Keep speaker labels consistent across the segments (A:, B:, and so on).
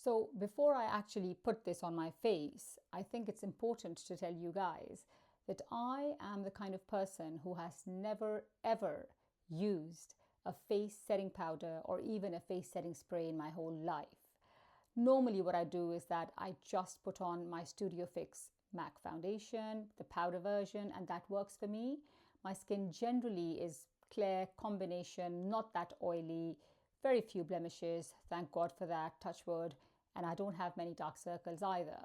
A: So before I actually put this on my face, I think it's important to tell you guys that I am the kind of person who has never ever used a face setting powder or even a face setting spray in my whole life. Normally what I do is that I just put on my Studio Fix MAC foundation, the powder version, and that works for me. My skin generally is clear combination, not that oily, very few blemishes, thank God for that, touch wood, and I don't have many dark circles either.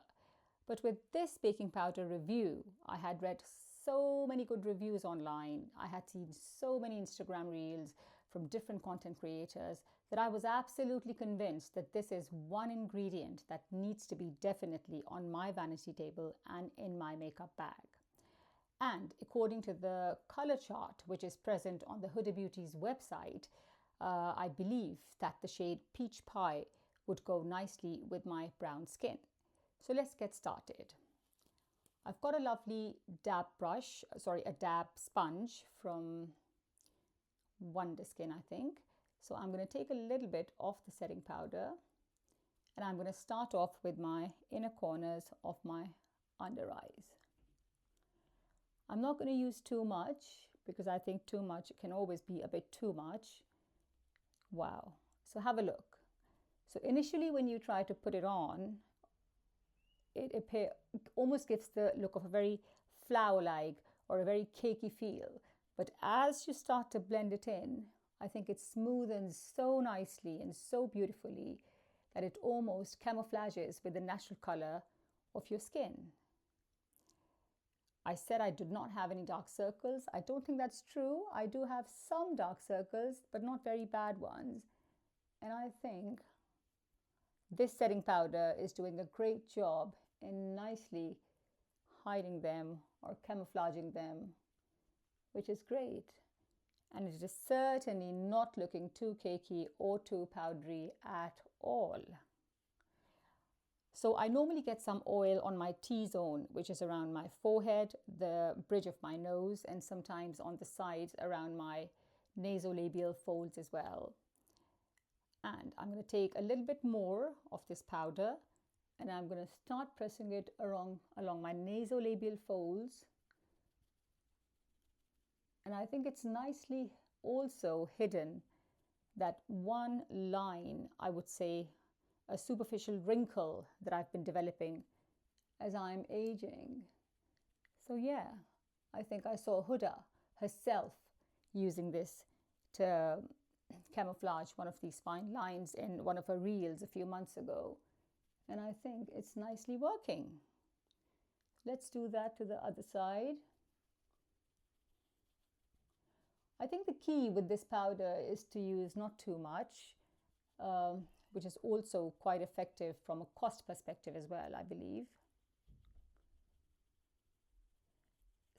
A: But with this baking powder review, I had read so many good reviews online. I had seen so many Instagram reels from different content creators that I was absolutely convinced that this is one ingredient that needs to be definitely on my vanity table and in my makeup bag. And according to the color chart, which is present on the Hudabeauty's website, I believe that the shade Peach Pie would go nicely with my brown skin. So let's get started. I've got a lovely dab a dab sponge from Wonder Skin, I think. So I'm going to take a little bit of the setting powder and I'm going to start off with my inner corners of my under eyes. I'm not going to use too much because I think too much can always be a bit too much. Wow. So have a look. So initially when you try to put it on, it almost gives the look of a very flower-like or a very cakey feel. But as you start to blend it in, I think it smoothens so nicely and so beautifully that it almost camouflages with the natural color of your skin. I said I did not have any dark circles. I don't think that's true. I do have some dark circles, but not very bad ones. And I think this setting powder is doing a great job in nicely hiding them or camouflaging them, which is great. And it is certainly not looking too cakey or too powdery at all. So I normally get some oil on my T-zone, which is around my forehead, the bridge of my nose, and sometimes on the sides around my nasolabial folds as well. And I'm going to take a little bit more of this powder and I'm going to start pressing it along my nasolabial folds. And I think it's nicely also hidden that one line, I would say, a superficial wrinkle that I've been developing as I'm aging. So yeah, I think I saw Huda herself using this to camouflage one of these fine lines in one of her reels a few months ago. And I think it's nicely working. Let's do that to the other side. I think the key with this powder is to use not too much, which is also quite effective from a cost perspective as well, I believe.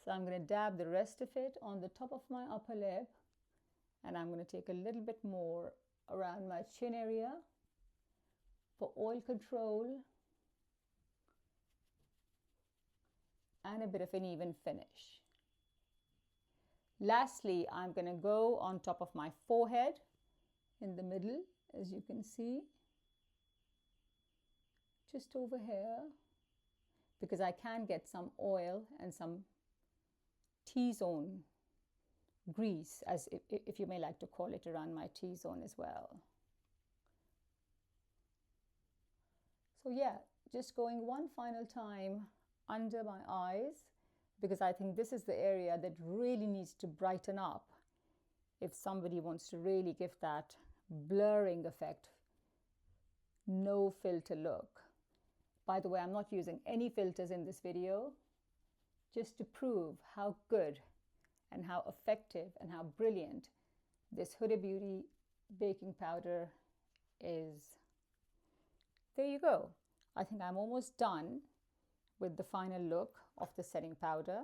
A: So I'm going to dab the rest of it on the top of my upper lip, and I'm going to take a little bit more around my chin area for oil control and a bit of an even finish. Lastly, I'm going to go on top of my forehead in the middle, as you can see, just over here, because I can get some oil and some T-zone grease, as if you may like to call it, around my T-zone as well. So yeah, just going one final time under my eyes, because I think this is the area that really needs to brighten up if somebody wants to really give that blurring effect, no filter look. By the way, I'm not using any filters in this video, just to prove how good and how effective and how brilliant this Hudabeauty baking powder is. There you go. I think I'm almost done with the final look of the setting powder.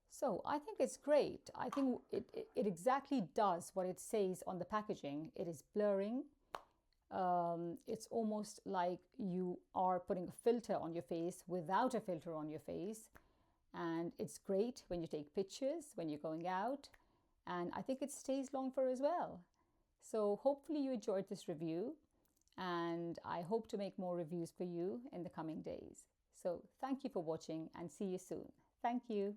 A: So I think it's great. I think it exactly does what it says on the packaging. It is blurring. It's almost like you are putting a filter on your face without a filter on your face. And it's great when you take pictures, when you're going out. And I think it stays long for as well. So hopefully you enjoyed this review. and I hope to make more reviews for you in the coming days. So thank you for watching and see you soon. Thank you.